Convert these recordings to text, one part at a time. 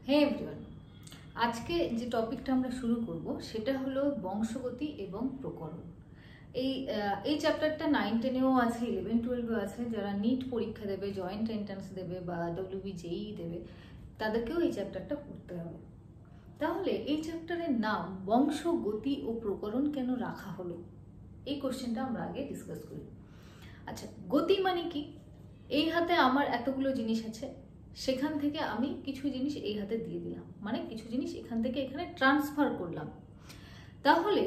হে everyone, আজকে যে টপিকটা আমরা শুরু করব সেটা হলো বংশগতি এবং প্রকরণ। এই চ্যাপ্টারটা 9-10-এও আছে, 11-12-এও আছে। যারা নিট পরীক্ষা দেবে, জয়েন্ট এন্ট্রান্স দেবে বা WBJEE দেবে, তাদেরকেও এই চ্যাপ্টারটা পড়তে হবে। তাহলে এই চ্যাপ্টারের নাম বংশগতি ও প্রকরণ কেন রাখা হলো, এই কোশ্চেনটা আমরা আগে ডিসকাস করি। আচ্ছা, গতি মানে কি? এই হাতে আমার এতগুলো জিনিস আছে, সেখান থেকে আমি কিছু জিনিস এই হাতে দিয়ে দিলাম, মানে কিছু জিনিস এখান থেকে এখানে ট্রান্সফার করলাম। তাহলে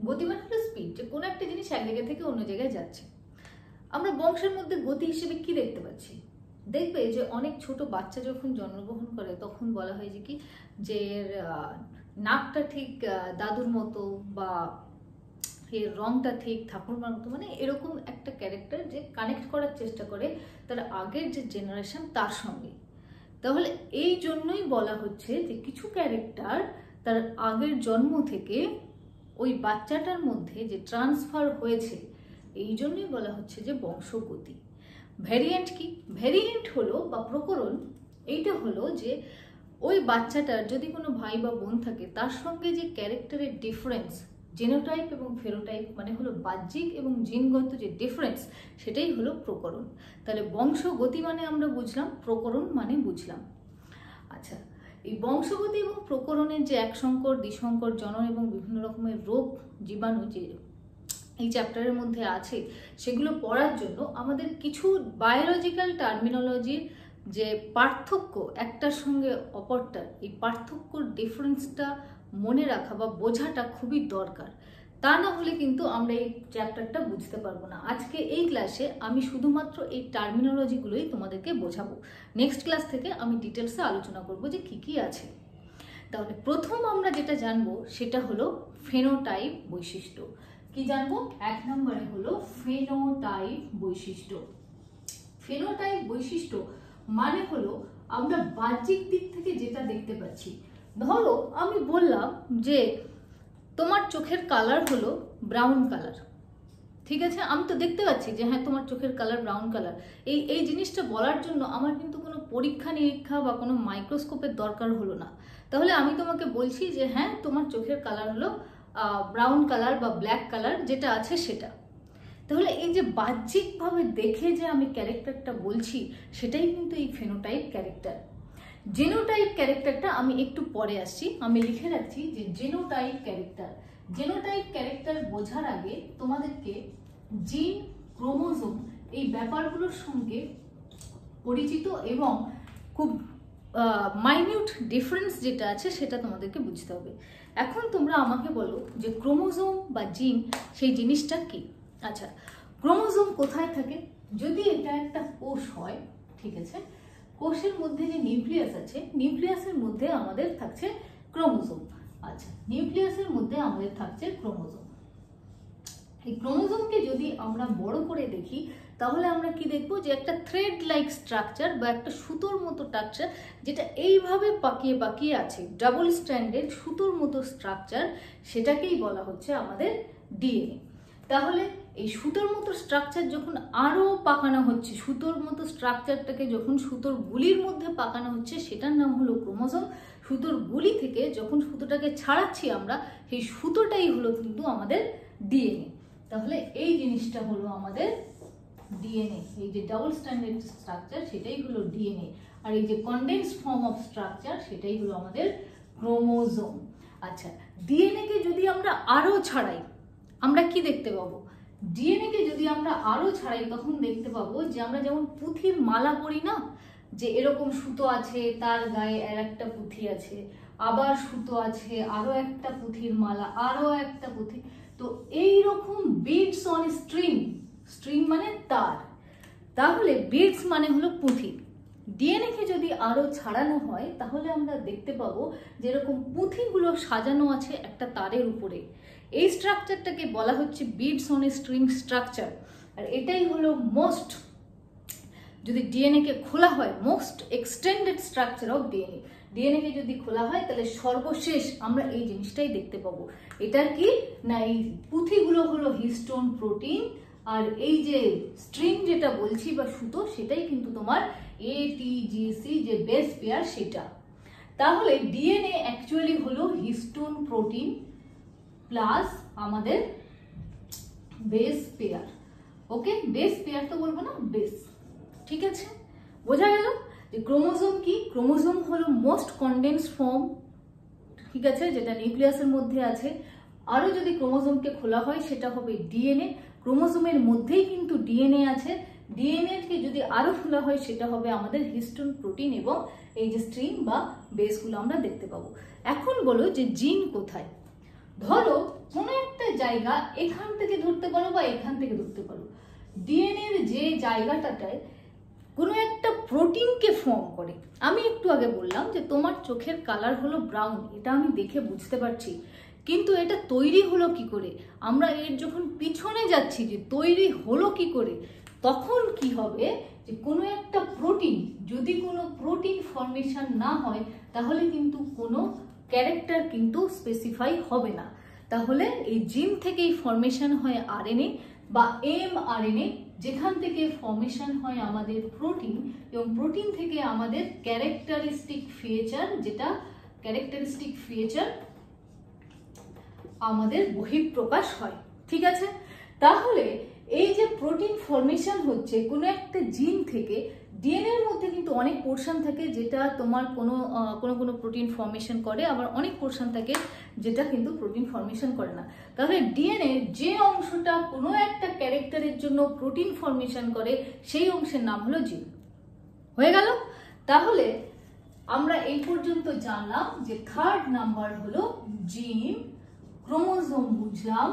গতি মানে হলো স্পিড, যে কোনো একটা জিনিস এক জায়গা থেকে অন্য জায়গায় যাচ্ছে। আমরা বংশের মধ্যে গতি হিসেবে কি দেখতে পাচ্ছি? দেখবে যে অনেক ছোট বাচ্চা যখন জন্মগ্রহণ করে তখন বলা হয় যে কি, যে নাকটা ঠিক দাদুর মতো বা এর রংটা ঠিক ঠাকুরমার মতো, মানে এরকম একটা ক্যারেক্টার যে কানেক্ট করার চেষ্টা করে তার আগের যে জেনারেশন তার সঙ্গে। তাহলে এই জন্যই বলা হচ্ছে যে কিছু ক্যারেক্টার তার আগের জন্ম থেকে ওই বাচ্চাটার মধ্যে যে ট্রান্সফার হয়েছে, এই জন্যই বলা হচ্ছে যে বংশগতি। ভ্যারিয়েন্ট কি? ভ্যারিয়েন্ট হলো বা প্রকরণ, এইটা হলো যে ওই বাচ্চাটার যদি কোনো ভাই বা বোন থাকে তার সঙ্গে যে ক্যারেক্টারের ডিফারেন্স, জেনোটাইপ এবং ফেনোটাইপ, মানে হলো বাহ্যিক এবং জিনগত যে ডিফারেন্স, সেটাই হলো প্রকরণ। তাহলে বংশগতি মানে আমরা বুঝলাম, প্রকরণ মানে বুঝলাম। আচ্ছা, এই বংশগতি এবং প্রকরণের যে একসংকর, দ্বিসংকর, জনন এবং বিভিন্ন রকমের রোগ জীবাণু যে এই চ্যাপ্টারের মধ্যে আছে, সেগুলো পড়ার জন্য আমাদের কিছু বায়োলজিক্যাল টার্মিনোলজির যে পার্থক্য একটার সঙ্গে অপরটার, এই পার্থক্যর ডিফারেন্সটা মনে রাখা বা বোঝাটা খুবই দরকার। তা না হলে কিন্তু আমরা এই চ্যাপ্টারটা বুঝতে পারবো না। আজকে এই ক্লাসে আমি শুধুমাত্র এই টার্মিনোলজিগুলোই তোমাদেরকে বোঝাবো। নেক্সট ক্লাস থেকে আমি ডিটেলসে আলোচনা করব যে কি কি আছে। তাহলে প্রথম আমরা যেটা জানবো সেটা হলো ফেনোটাইপ বৈশিষ্ট্য। কি জানবো? 1 নম্বরে হলো ফেনোটাইপ বৈশিষ্ট্য। ফেনোটাইপ বৈশিষ্ট্য মানে হলো আমরা বাহ্যিক দিক থেকে যেটা দেখতে পাচ্ছি। ধরো আমি বললাম যে তোমার চোখের কালার হলো ব্রাউন কালার, ঠিক আছে? আমি তো দেখতে পাচ্ছি যে হ্যাঁ তোমার চোখের কালার ব্রাউন কালার। এই জিনিসটা বলার জন্য আমার কিন্তু কোনো পরীক্ষা নিরীক্ষা বা কোনো মাইক্রোস্কোপের দরকার হলো না। তাহলে আমি তোমাকে বলছি যে হ্যাঁ তোমার চোখের কালার হলো ব্রাউন কালার বা ব্ল্যাক কালার, যেটা আছে সেটা। তাহলে এই যে বাহ্যিকভাবে দেখে যে আমি ক্যারেক্টারটা বলছি, সেটাই কিন্তু এই ফেনোটাইপ ক্যারেক্টার। জেনোটাইপ ক্যারেক্টারটা আমি একটু পরে আসছি, আমি লিখে রাখছি যে জেনোটাইপ ক্যারেক্টার। জেনোটাইপ ক্যারেক্টার বোঝার আগে তোমাদেরকে জিন, ক্রোমোজোম এই ব্যাপারগুলোর সঙ্গে পরিচিত এবং খুব মাইনিউট ডিফারেন্স যেটা আছে সেটা তোমাদেরকে বুঝতে হবে। এখন তোমরা আমাকে বলো যে ক্রোমোজোম বা জিন সেই জিনিসটা কি? আচ্ছা, ক্রোমোজোম কোথায় থাকে? যদি এটা একটা কোষ হয়, ঠিক আছে, কোষের মধ্যে যে নিউক্লিয়াস আছে, নিউক্লিয়াসের মধ্যে আমাদের থাকছে ক্রোমোজোম। আচ্ছা, নিউক্লিয়াসের মধ্যে আমাদের থাকছে ক্রোমোজোম। এই ক্রোমোজোমকে যদি আমরা বড় করে দেখি তাহলে আমরা কি দেখবো? যে একটা থ্রেড লাইক স্ট্রাকচার বা একটা সুতোর মতো স্ট্রাকচার, যেটা এইভাবে পাকিয়ে পাকিয়ে আছে, ডাবল স্ট্র্যান্ডেড সুতোর মতো স্ট্রাকচার, সেটাকেই বলা হচ্ছে আমাদের ডিএনএ। তাহলে এই সুতোর মতো স্ট্রাকচার যখন আরো পাকানো হচ্ছে, সুতোর মতো স্ট্রাকচারটাকে যখন সুতোর গুলির মধ্যে পাকানো হচ্ছে, সেটার নাম হলো ক্রোমোজোম। সুতোর গুলি থেকে যখন সুতোটাকে ছাড়াচ্ছি আমরা, সেই সুতোটাই হলো কিন্তু আমাদের ডিএনএ। তাহলে এই জিনিসটা হলো আমাদের ডিএনএ। এই যে ডাবল স্ট্যান্ডার্ড স্ট্রাকচার, সেটাই হলো ডিএনএ। আর এই যে কনডেন্সড ফর্ম অফ স্ট্রাকচার, সেটাই হলো আমাদের ক্রোমোজোম। আচ্ছা, ডিএনএ কে যদি আমরা আরো ছাড়াই, আমরা কি দেখতে পাবো? ডিএনএ কে যদি আমরা আরো ছাড়াই তখন দেখতে পাবো যে আমরা যেমন পুঁথির মালা পরি না, যে এরকম সুতো আছে, তার গায়ে আর একটা পুঁথি আছে, আবার সুতো আছে, আরো একটা পুঁথির মালা, আরো একটা পুঁথি। তো এইরকম বিডস অন স্ট্রিং, স্ট্রিং মানে তার, তাহলে বিডস মানে হলো পুঁথি। ডিএনএ কে যদি আরো ছাড়ানো হয় তাহলে আমরা দেখতে পাবো যেরকম পুঁথিগুলো সাজানো আছে একটা তারের উপরে। এই স্ট্রাকচারটাকে বলা হচ্ছে বিডস অন স্ট্রিং স্ট্রাকচার। আর এটাই হলো মোস্ট, যদি ডিএনএ কে খোলা হয়, most extended structure of DNA. DNA কে যদি খোলা হয় তাহলে সর্বশেষ আমরা এই জিনিসটাই দেখতে পাবো। এটার কি না, এই পুঁথিগুলো হলো হিস্টোন প্রোটিন, আর এই যে স্ট্রিং যেটা বলছি বা সুতো, সেটাই কিন্তু তোমার ATGC যে বেস পেয়ার সেটা। তাহলে ডিএনএ অ্যাকচুয়ালি হলো হিস্টোন প্রোটিন প্লাস আমাদের বেস পেয়ার। ওকে, বেস পেয়ার তো বলবো না, বেস। ঠিক আছে, বোঝা গেল যে ক্রোমোজোম কি? ক্রোমোজোম হলো মোস্ট কনডেন্সড ফর্ম, ঠিক আছে, যেটা নিউক্লিয়াসের মধ্যে আছে। আরো যদি ক্রোমোজোমকে খোলা হয় সেটা হবে ডিএনএ। ক্রোমোজোমের মধ্যেই কিন্তু ডিএনএ আছে। ডিএনএ কে যদি আরো খোলা হয় সেটা হবে আমাদের হিস্টোন প্রোটিন এবং এই যে স্ট্রিং বা বেসগুলো আমরা দেখতে পাবো। এখন বলো যে জিন কোথায়? ধরো কোনো একটা জায়গা এখান থেকে ধরতে পারো বা এখান থেকে ধরতে পারো। ডিএনএ এর যে জায়গাটায় কোনো একটা প্রোটিনকে ফর্ম করে, আমি একটু আগে বললাম যে তোমার চোখের কালার হলো ব্রাউন, এটা আমি দেখে বুঝতে পারছি, কিন্তু এটা তৈরি হলো কি করে? আমরা এর যখন পিছনে যাচ্ছি যে তৈরি হলো কি করে, তখন কি হবে যে কোনো একটা প্রোটিন, যদি কোনো প্রোটিন ফর্মেশন না হয় তাহলে কিন্তু কোনো ক্যারেক্টার কিন্তু স্পেসিফাই হবে না। তাহলে এই জিন থেকেই ফর্মেশন হয় আরএনএ বা এমআরএনএ, যেখান থেকে ফর্মেশন হয় আমাদের প্রোটিন, এবং প্রোটিন থেকে আমাদের ক্যারেক্টারিস্টিক ফিচার, যেটা ক্যারেক্টারিস্টিক ফিচার আমাদের বহিঃপ্রকাশ হয়। ঠিক আছে, তাহলে এই যে প্রোটিন ফর্মেশন হচ্ছে কোনো একটা জিন থেকে, ডিএনএ এর মধ্যে কিন্তু অনেক পোর্শন থাকে যেটা তোমার কোনো প্রোটিন ফর্মেশন করে, আবার অনেক পোর্শন থাকে যেটা কিন্তু প্রোটিন ফর্মেশন করে না। তাহলে ডিএনএ যে অংশটা কোনো একটা ক্যারেক্টারের জন্য প্রোটিন ফর্মেশন করে সেই অংশের নাম হলো জিন। হয়ে গেল? তাহলে আমরা এই পর্যন্ত জানলাম যে থার্ড নাম্বার হলো জিন, ক্রোমোজোম বুঝলাম,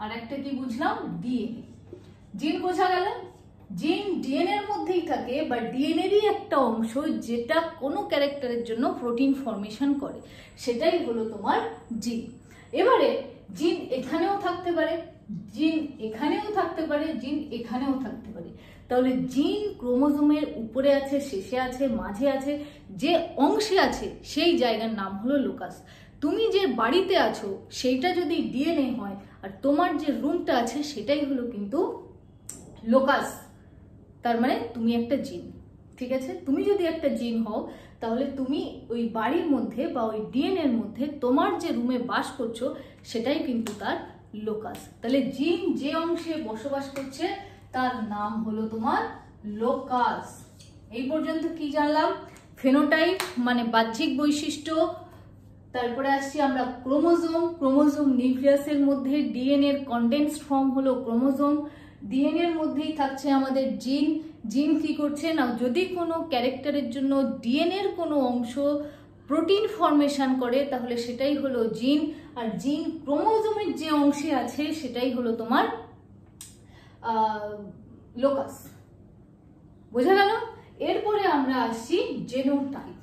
আর একটা কি বুঝলাম? ডিএনএ। জিন বোঝা গেল। জিন ডিএনএ এর মধ্যেই থাকে বা ডিএনএরই একটা অংশ যেটা কোনো ক্যারেক্টারের জন্য প্রোটিন ফর্মেশন করে, সেটাই হলো তোমার জিন। এবারে জিন এখানেও থাকতে পারে, জিন এখানেও থাকতে পারে, জিন এখানেও থাকতে পারে। তাহলে জিন ক্রোমোজোমের উপরে আছে, শেষে আছে, মাঝে আছে, যে অংশে আছে সেই জায়গার নাম হলো লোকাস। তুমি যে বাড়িতে আছো সেইটা যদি ডিএনএ হয় আর তোমার যে রুমটা আছে সেটাই হলো কিন্তু লোকাস, তার মানে তুমি একটা জিন। ঠিক আছে, তুমি যদি একটা জিন হও তাহলে তুমি ওই বাড়ির মধ্যে বা ওই ডিএনএ এর মধ্যে তোমার যে রুমে বাস করছো সেটাই কিন্তু তার লোকাস। তাহলে জিন যে অংশে বসবাস করছে তার নাম হলো তোমার লোকাস। এই পর্যন্ত কি জানলাম? ফেনোটাইপ মানে বাহ্যিক বৈশিষ্ট্য, তারপরে আসছি আমরা ক্রোমোজোম। ক্রোমোজোম নিউক্লিয়াসের মধ্যে, ডিএনএ এর কনডেন্সড ফর্ম হলো ক্রোমোজোম, ডিএনএ এর মধ্যেই থাকছে আমাদের জিন। জিন কি করছে না, যদি কোনো ক্যারেক্টারের জন্য ডিএনএ এর কোনো অংশ প্রোটিন ফর্মেশন করে তাহলে সেটাই হলো জিন, আর জিন ক্রোমোজোমের যে অংশে আছে সেটাই হলো তোমার লোকাস। বোঝা গেল? এরপরে আমরা আসছি জেনোটাইপ।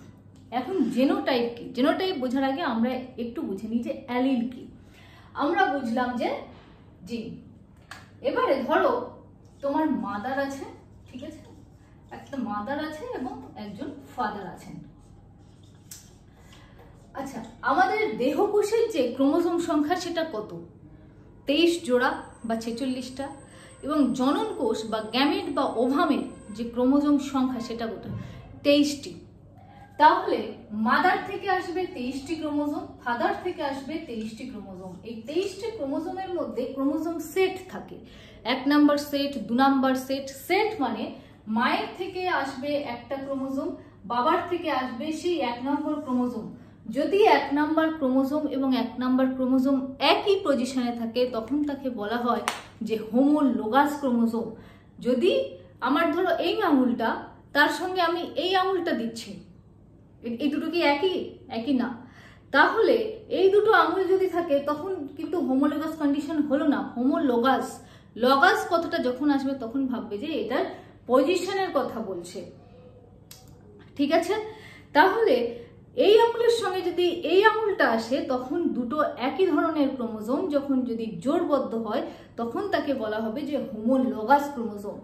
এখন জেনোটাইপ কি? জেনোটাইপ বোঝার আগে আমরা একটু বুঝে নিই যে অ্যালিল কি। আমরা বুঝলাম যে জিন। এবারে ধরো তোমার মাদার আছে, ঠিক আছে, একটা মাদার আছে এবং একজন ফাদার আছেন। আচ্ছা, আমাদের দেহকোষের যে ক্রোমোজোম সংখ্যা সেটা কত? 23 জোড়া বা 46টা, এবং জনন কোষ বা গ্যামেট বা ওভামের যে ক্রোমোজোম সংখ্যা সেটা কত? 23টি। তাহলে মাদার থেকে আসবে 23টি ক্রোমোজোম, ফাদার থেকে আসবে 23টি ক্রোমোজোম। এই 23টি ক্রোমোজোমের মধ্যে ক্রোমোজোম সেট থাকে, 1 number set, 2 number set. Set মানে মায়ের থেকে আসবে একটা ক্রোমোজোম, বাবার থেকে আসবে সেই 1 নম্বর ক্রোমোজোম। যদি 1 নাম্বার ক্রোমোজোম এবং 1 নাম্বার ক্রোমোজোম একই পজিশনে থাকে তখন তাকে বলা হয় যে হোমোলোগাস ক্রোমোজোম। যদি আমার ধরো এই আঙুলটা, তার সঙ্গে আমি এই আঙুলটা দিচ্ছি, এই দুটো কি একই না, তাহলে এই দুটো আঙুল যদি থাকে তখন কিন্তু হোমোলোগাস কন্ডিশন হলো না, হোমোলোগাস। লগাস কথাটা যখন আসবে তখন ভাববে যে এটার পজিশনের কথা বলছে। ঠিক আছে, তাহলে এই আঙুলের সঙ্গে যদি এই আঙুলটা আসে তখন দুটো একই ধরনের ক্রোমোজোম যখন যদি জোড়বদ্ধ হয় তখন তাকে বলা হবে যে হোমোলোগাস ক্রোমোজোম।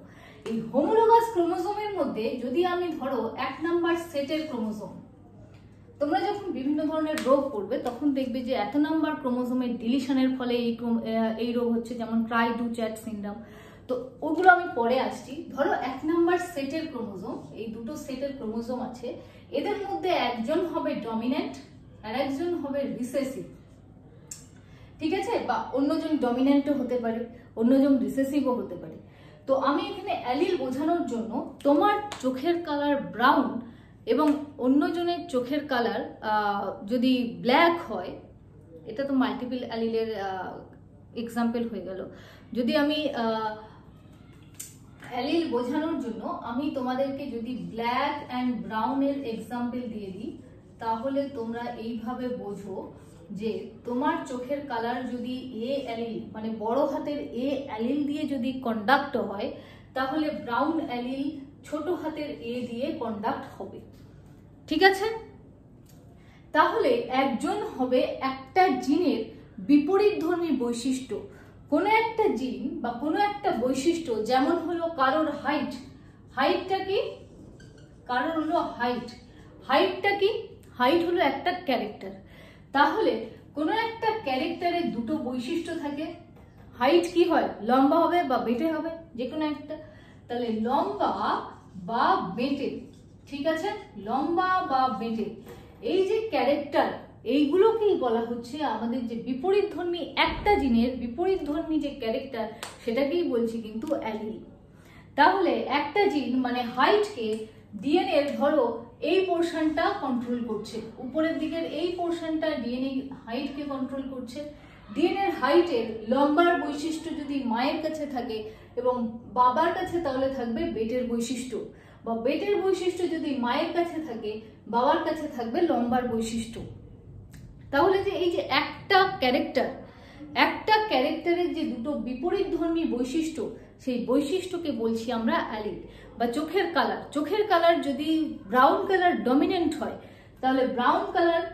এই হোমোলোগাস ক্রোমোজোমের মধ্যে যদি আমি ধরো 1 নাম্বার সেটের ক্রোমোজোম, তোমরা যখন বিভিন্ন ধরনের রোগ করবে তখন দেখবে যে এত নাম্বার ক্রোমোজোমের ডিলিশনের ফলে এই রোগ হচ্ছে, যেমন ক্রাই ডু চ্যাট সিনড্রোম। তো ওগুলো আমি পরে আসছি। ধরো 1 নাম্বার সেটের ক্রোমোজোম, এই দুটো সেটের ক্রোমোজোম আছে, এদের মধ্যে একজন হবে ডমিন্যান্ট আর একজন হবে রিসেসিভ, ঠিক আছে, বা অন্যজন ডমিন্যান্টও হতে পারে, অন্যজন রিসেসিভও হতে পারে। তো আমি এখানে অ্যালিল বোঝানোর জন্য তোমার চোখের কালার ব্রাউন এবং অন্যজনের চোখের কালার যদি ব্ল্যাক হয়, এটা তো মাল্টিপল অ্যালিলের এক্সাম্পল হয়ে গেল। যদি আমি অ্যালিল বোঝানোর জন্য আমি তোমাদেরকে যদি ব্ল্যাক অ্যান্ড ব্রাউনের এক্সাম্পল দিয়ে দিই, তাহলে তোমরা এইভাবে বোঝো যে তোমার চোখের কালার যদি এ অ্যালিল মানে বড় হাতের এ অ্যালিল দিয়ে যদি কন্ডাক্ট হয়, তাহলে ব্রাউন অ্যালিল ছোট হাতের এ দিয়ে কন্ডাক্ট হবে, ঠিক আছে। তাহলে একজন হবে একটা জিনের বিপরীতধর্মী বৈশিষ্ট্য, কোনো একটা জিন বা কোনো একটা বৈশিষ্ট্য, যেমন হলো কারোর হাইট, হাইটটা কি, কারোর হলো হাইট, হাইটটা কি, হাইট হলো একটা ক্যারেক্টার। তাহলে কোনো একটা ক্যারেক্টারের দুটো বৈশিষ্ট্য থাকে, হাইট কি হয়, লম্বা হবে বা বেঁটে হবে, যে কোনো একটা। তাহলে লম্বা বা বেঁটে, ঠিক আছে, লম্বা বা বেঁটে, এই যে ক্যারেক্টার, এইগুলোকেই বলা হচ্ছে আমাদের যে বিপরীতধর্মী একটা জিনের বিপরীতধর্মী যে ক্যারেক্টার, সেটাকেই বলছি কিন্তু অ্যালিল। তাহলে একটা জিন মানে হাইটকে ডিএনএ ধরো এই পোর্শনটা কন্ট্রোল করছে, উপরের দিকের এই পোর্শনটা ডিএনএ হাইটকে কন্ট্রোল করছে। ডিএনএর হাইটের লম্বার বৈশিষ্ট্য যদি মায়ের কাছে থাকে এবং বাবার কাছে, তাহলে থাকবে বেটের বৈশিষ্ট্য, বা বেটের বৈশিষ্ট্য যদি মায়ের কাছে থাকে, বাবার কাছে থাকবে লম্বার বৈশিষ্ট্য। তাহলে যে এই যে একটা ক্যারেক্টারের যে দুটো বিপরীতধর্মী বৈশিষ্ট্য, সেই বৈশিষ্ট্যকে বলছি আমরা অ্যালিল। বা চোখের কালার যদি ব্রাউন কালার ডমিনেন্ট হয়, তাহলে ব্রাউন কালার,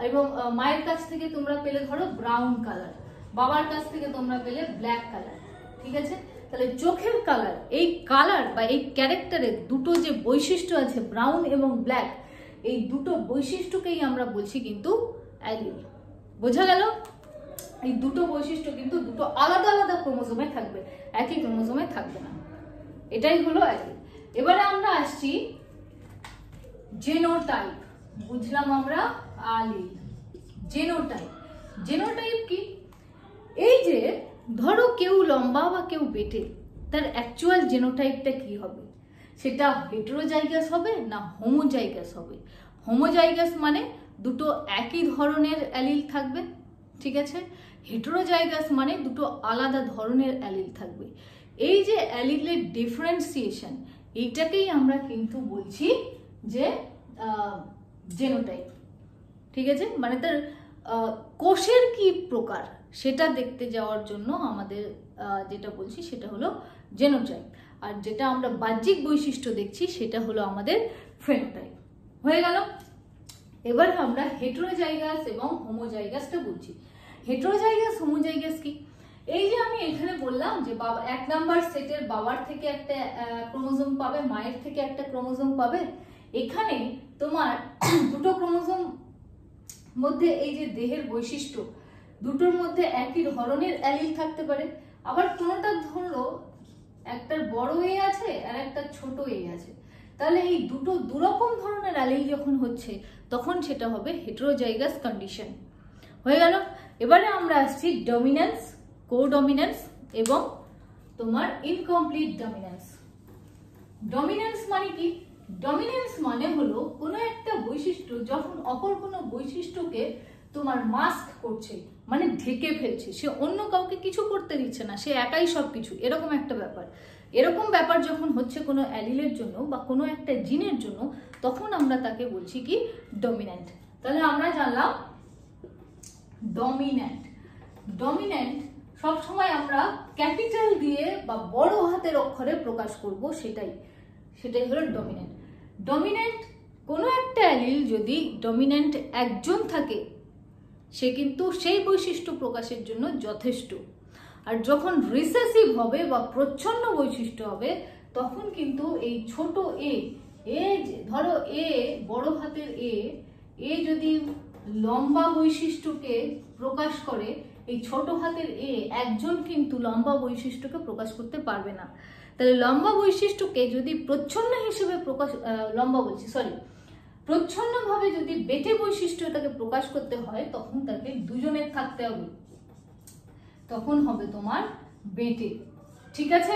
এবং মায়ের কাছ থেকে তোমরা পেলে ধরো ব্রাউন কালার, বাবার কাছ থেকে তোমরা পেলে ব্ল্যাক কালার, ঠিক আছে। তাহলে চোখের কালার, এই কালার বা এই ক্যারেক্টারের দুটো যে বৈশিষ্ট্য আছে ব্রাউন এবং ব্ল্যাক, এই দুটো বৈশিষ্ট্যকেই আমরা বলছি কিন্তু অ্যালিল। বোঝা গেল? এই দুটো বৈশিষ্ট্য কিন্তু দুটো আলাদা আলাদা ক্রোমোজোমে থাকবে, একই ক্রোমোজোমে থাকবে না, এটাই হলো অ্যালিল। এবারে আমরা আসছি জেনোটাইপ। বুঝলাম আমরা অ্যালিল, জেনোটাইপ। জেনোটাইপ কি? এই যে ধরো কেউ লম্বা বা কেউ বেটে, তার অ্যাকচুয়াল জেনোটাইপটা কি হবে? সেটা হেটেরোজাইগাস হবে না হোমোজাইগাস হবে? হোমোজাইগাস মানে দুটো একই ধরনের অ্যালিল থাকবে, ঠিক আছে। হেটেরোজাইগাস মানে দুটো আলাদা ধরনের অ্যালিল থাকবে। এই যে অ্যালিলের ডিফারেন্সিয়েশন, এইটাকেই আমরা কিন্তু বলছি যে জেনোটাইপ, ঠিক আছে। মানে তার কোষের কি প্রকার সেটা দেখতে যাওয়ার জন্য আমাদের যেটা বলছি সেটা হলো জেনোটাইপ, আর যেটা আমরা বাহ্যিক বৈশিষ্ট্য দেখছি সেটা হলো আমাদের ফেনোটাইপ। হয়ে গেল। এবার আমরা হেটেরোজাইগাস এবং হোমোজাইগাসটা বলছি। হেটেরোজাইগাস হোমোজাইগাস কি? এই যে আমি এখানে বললাম যে বাবা 1 নাম্বার সেটের বাবার থেকে একটা ক্রোমোজোম পাবে, মায়ের থেকে একটা ক্রোমোজোম পাবে। এখানে তোমার দুটো ক্রোমোজোম মধ্যে এই যে দেহের বৈশিষ্ট্য, দুটোর মধ্যে একই ধরনের অ্যালিল থাকতে পারে, আবার কোনোটা ধরো একটার বড় এ আছে আর একটা ছোট এ আছে, তাহলে এই দুটো দুরকম ধরনের অ্যালিল যখন হচ্ছে তখন সেটা হবে হেটেরোজাইগাস কন্ডিশন। হয়ে গেল। এবারে আমরা আসছি ডমিন্যান্স, কোডমিন্যান্স এবং তোমার ইনকমপ্লিট ডমিন্যান্স। ডমিন্যান্স মানে কি? ডমিন্যান্স মানে হলো কোনো একটা বৈশিষ্ট্য যখন অপর কোনো বৈশিষ্ট্যকে তোমার মাস্ক করছে, মানে ঢেকে ফেলছে, সে অন্য কাউকে কিছু করতে দিচ্ছে না, সে একাই সবকিছু, এরকম একটা ব্যাপার। এরকম ব্যাপার যখন হচ্ছে কোনো অ্যালিলের জন্য বা কোনো একটা জিনের জন্য, তখন আমরা তাকে বলছি কি ডমিন্যান্ট। তাহলে আমরা জানলাম ডমিন্যান্ট। ডমিন্যান্ট সবসময় আমরা ক্যাপিটাল দিয়ে বা বড় হাতের অক্ষরে প্রকাশ করব, সেটাই হলো ডমিন্যান্ট। ডমিন্যান্ট কোনো একটা অ্যালিল যদি ডমিন্যান্ট একজন থাকে, সে কিন্তু সেই বৈশিষ্ট্য প্রকাশের জন্য যথেষ্ট। আর যখন রিসেসিভ হবে বা প্রচ্ছন্ন বৈশিষ্ট্য হবে, তখন কিন্তু এই ছোট এ, ধরো এ বড় হাতের এ যদি লম্বা বৈশিষ্ট্যকে প্রকাশ করে, এই ছোট হাতের এ একজন কিন্তু লম্বা বৈশিষ্ট্যকে প্রকাশ করতে পারবে না। তাহলে লম্বা বৈশিষ্ট্যকে যদি প্রচ্ছন্ন হিসেবে প্রচ্ছন্নভাবে যদি বেটে বৈশিষ্ট্যটাকে প্রকাশ করতে হয় তখন তাকে দুজনের থাকতে হবে, তখন হবে তোমার বেটে। ঠিক আছে?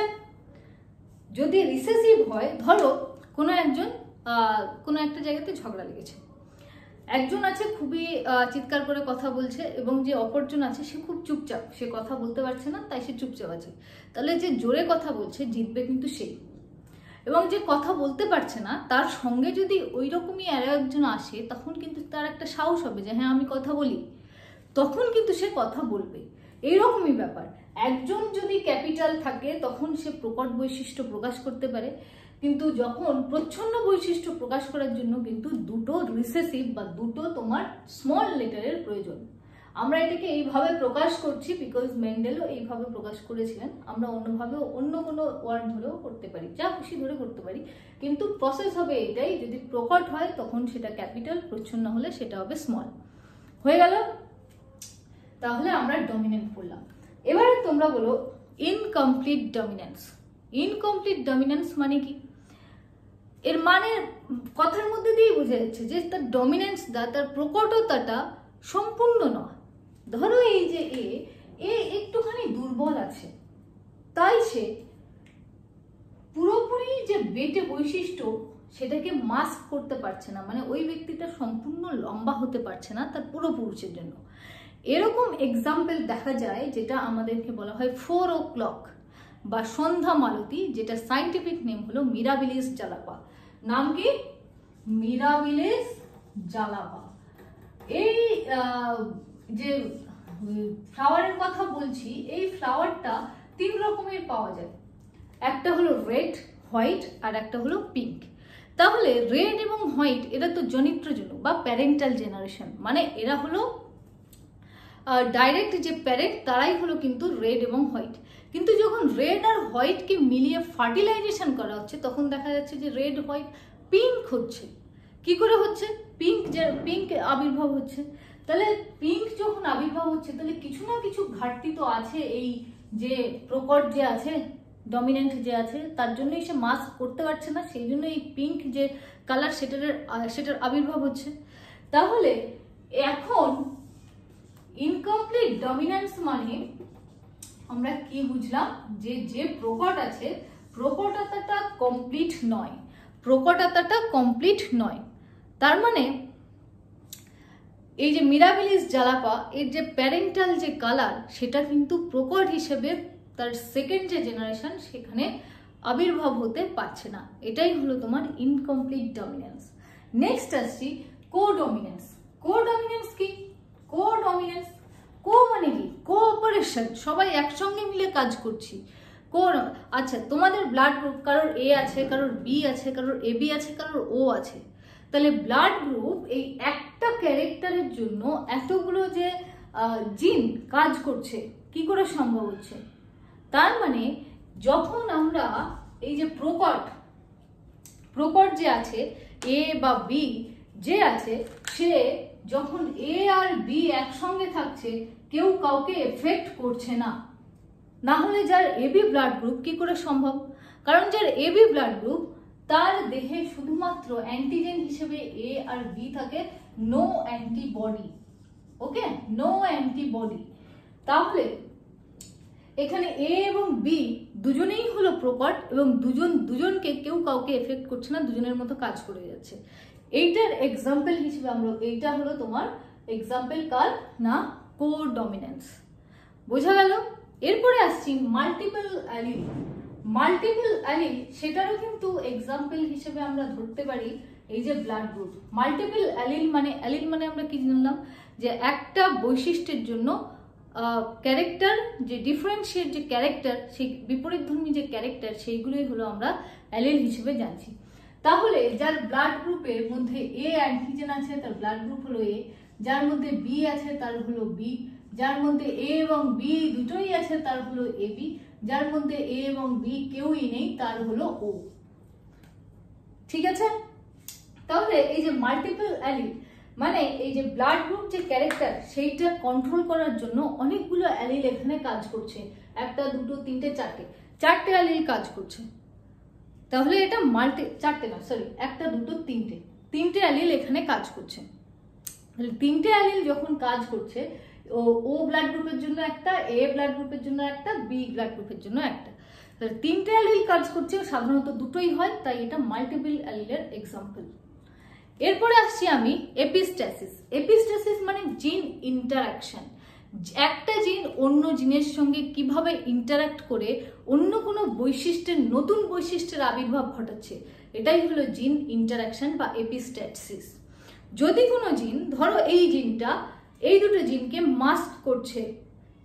যদি রিসেসিভ হয়, ধরো কোনো একটা জায়গাতে ঝগড়া লেগেছে, একজন আছে খুবই চিৎকার করে কথা বলছে এবং যে অপরজন আছে সে খুব চুপচাপ, সে কথা বলতে পারছে না, তাই সে চুপচাপ আছে। তাহলে যে জোরে কথা বলছে জিতবে কিন্তু সেই, এবং যে কথা বলতে পারছে না তার সঙ্গে যদি ওই রকমই আরো একজন আসে তখন কিন্তু তার একটা সাহস হবে যে হ্যাঁ আমি কথা বলি, তখন কিন্তু সে কথা বলবে। এইরকমই ব্যাপার, একজন যদি ক্যাপিটাল থাকে তখন সে প্রকট বৈশিষ্ট্য প্রকাশ করতে পারে, কিন্তু যখন প্রচ্ছন্ন বৈশিষ্ট্য প্রকাশ করার জন্য কিন্তু দুটো রিসেসিভ বা দুটো তোমার স্মল লেটারের প্রয়োজন। আমরা এটাকে এইভাবে প্রকাশ করছি বিকজ মেন্ডেলও এইভাবে প্রকাশ করেছিলেন। আমরা অন্যভাবে অন্য কোনো ওয়ার্ড ধরেও করতে পারি, যা খুশি ধরে করতে পারি, কিন্তু প্রসেস হবে এটাই। যদি প্রকট হয় তখন সেটা ক্যাপিটাল, প্রচ্ছন্ন হলে সেটা হবে স্মল। হয়ে গেল? তাহলে আমরা ডমিনেন্ট পড়লাম। এবারে তোমরা বলো ইনকমপ্লিট ডমিনেন্স। ইনকমপ্লিট ডমিনেন্স মানে কি? এর মানে কথার মধ্যে দিয়েই বোঝা যাচ্ছে যে তার ডমিনেন্সটা, তার প্রকটতাটা সম্পূর্ণ নয়। ধরো এই যে এ একটুখানি দুর্বল আছে, তাই সে পুরোপুরি যে বেটে বৈশিষ্ট্য সেটাকে মাস্ক করতে পারছে না, মানে ওই ব্যক্তিটা সম্পূর্ণ লম্বা হতে পারছে না তার পুরুষের জন্য। এরকম এক্সাম্পল দেখা যায় যেটা আমাদেরকে বলা হয় 4 o'clock বা সন্ধ্যা মালতী, যেটা সাইন্টিফিক নেম হলো মিরাবিলিস জালাপা। নাম কি? মিরাবিলিস জালাপা। এই যে ফ্লাওয়ারের কথা বলছি, এই ফ্লাওয়ারটা 3 রকমের পাওয়া যায়। একটা হলো রেড, হোয়াইট, আর একটা হলো পিঙ্ক। তাহলে রেড এবং হোয়াইট এরা তো জনিত্রজনক বা প্যারেন্টাল জেনারেশন, মানে এরা হলো ডাইরেক্ট যে প্যারেন্ট তারাই হলো কিন্তু রেড এবং হোয়াইট। কিন্তু যখন রেড আর হোয়াইটকে মিলিয়ে ফার্টিলাইজেশন করা হচ্ছে তখন দেখা যাচ্ছে যে রেড হোয়াইট পিঙ্ক হচ্ছে। কি করে হচ্ছে? পিঙ্ক আবির্ভাব হচ্ছে। তাহলে পিঙ্ক যখন আবির্ভাব হচ্ছে তাহলে কিছু না কিছু ঘাটতি তো আছে, এই যে প্রকট যে আছে, ডমিনেন্ট যে আছে, তার জন্যই সে মাস্ক করতে পারছে না, সেই জন্য এই পিঙ্ক যে কালার সেটার আবির্ভাব হচ্ছে। তাহলে এখন ইনকমপ্লিট ডমিনেন্স মানে আমরা কি বুঝলাম? যে প্রকট আছে প্রকটতাটা কমপ্লিট নয়, প্রকটতাটা কমপ্লিট নয়। তার মানে এই যে মিরাবিলিস জালাপা এর যে প্যারেন্টাল যে কালার সেটা কিন্তু প্রকট হিসেবে তার সেকেন্ড যে জেনারেশন সেখানে আবির্ভাব হতে পারছে না। এটাই হলো তোমার ইনকমপ্লিট ডমিনেন্স। নেক্সট আসছি কোডমিনেন্স। কোডমিনেন্স কি? কোডমিনেন্স, কো মানে কি? কোঅপারেশন, সবাই একসঙ্গে মিলে কাজ করছি। আচ্ছা, তোমাদের ব্লাড গ্রুপ কারোর এ আছে, কারোর বি আছে, কারোর এবি আছে, কারোর ও আছে। তাহলে ব্লাড গ্রুপ এই একটা ক্যারেক্টারের জন্য এতগুলো যে জিন কাজ করছে কি করে সম্ভব হচ্ছে? তার মানে যখন আমরা এই যে প্রকট যে আছে এ বা বি যে আছে, সে যখন এ আর বি একসঙ্গে থাকছে কেউ কাউকে এফেক্ট করছে না। না হলে যার এবি ব্লাড গ্রুপ কি করে সম্ভব? কারণ যার এবি ব্লাড গ্রুপ তার দেহে শুধুমাত্র অ্যান্টিজেন হিসেবে এ আর বি থাকে, নো অ্যান্টিবডি। ওকে, নো অ্যান্টিবডি। তাহলে এখানে এ এবং বি দুজনেই হলো প্রকট এবং দুজনকে কেউ কাউকে এফেক্ট করছে না, দুজনের মতো কাজ করে যাচ্ছে। এইটার এক্সাম্পল হিসেবে এইটা হলো তোমার এক্সাম্পল কার না? কোডমিনেন্স। বোঝা গেল? এরপরে আসছি মাল্টিপল অ্যালিল। মাল্টিপল অ্যালিল সেটারও কিন্তু এক্সাম্পল হিসেবে আমরা ধরতে পারি এই যে ব্লাড গ্রুপ। মাল্টিপল অ্যালিল মানে আমরা কি জানলাম? যে একটা বৈশিষ্ট্যের জন্য ক্যারেক্টার, যে ডিফারেন্সিয়েট যে ক্যারেক্টার, সেই বিপরীতধর্মী যে ক্যারেক্টার, সেইগুলোই হলো আমরা অ্যালিল হিসেবে জানছি। তাহলে যার ব্লাড গ্রুপের মধ্যে এ অ্যান্টিজেন আছে তার ব্লাড গ্রুপ হলো এ, যার মধ্যে বি আছে তার হলো বি, যার মধ্যে এ এবং বি দুটোই আছে তার হলো এবি, যার মধ্যে এ এবং বি কেউই নেই তার হলো ও। ঠিক আছে? তাহলে এই যে মাল্টিপল অ্যালিল, মানে এই যে ব্লাড গ্রুপ যে ক্যারেক্টার সেইটা কন্ট্রোল করার জন্য অনেকগুলো অ্যালিল এখানে কাজ করছে, একটা দুটো তিনটে চারটে অ্যালিল কাজ করছে। তাহলে এটা চারটে না, সরি, একটা দুটো তিনটে অ্যালিল এখানে কাজ করছে। তাহলে তিনটে অ্যালিল যখন কাজ করছে, ও ব্লাড গ্রুপের জন্য একটা, এ ব্লাড গ্রুপের জন্য একটা, বি ব্লাড গ্রুপের জন্য একটা, তাহলে তিনটে অ্যালিল কাজ করছে, সাধারণত দুটোই হয়, তাই এটা মাল্টিপল অ্যালিলের এক্সাম্পল। এরপরে আসছি আমি এপিস্ট্যাসিস। এপিস্ট্যাসিস মানে জিন ইন্টারাকশন। একটা জিন অন্য জিনের সঙ্গে কিভাবে ইন্টারাক্ট করে অন্য কোনো বৈশিষ্ট্যের নতুন বৈশিষ্ট্যের আবির্ভাব ঘটাচ্ছে, এটাই হলো জিন ইন্টারাকশন বা এপিস্ট্যাসিস। যদি কোনো জিন, ধরো এই জিনটা এই দুটো জিনকে মাস্ক করছে,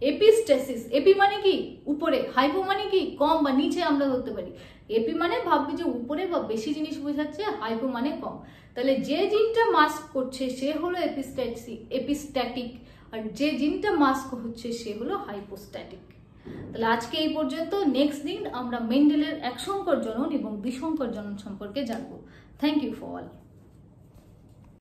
এপিস্ট্যাসিস। এপি মানে কি উপরে, হাইপো মানে কি কম বা নিচে আমরা ধরতে পারি। এপি মানে ভাববি যে উপরে বা বেশি জিনিস বোঝাচ্ছে, হাইপো মানে কম। তাহলে যে জিনটা মাস্ক করছে সে হলো এপিস্ট্যাটিক, আর যে জিনটা মাস্ক হচ্ছে সে হলো হাইপোস্ট্যাটিক। তাহলে আজকে এই পর্যন্ত। নেক্সট দিন আমরা মেন্ডেলের একসংকর জনন এবং দ্বিসংকর জনন সম্পর্কে জানবো। Thank you for all.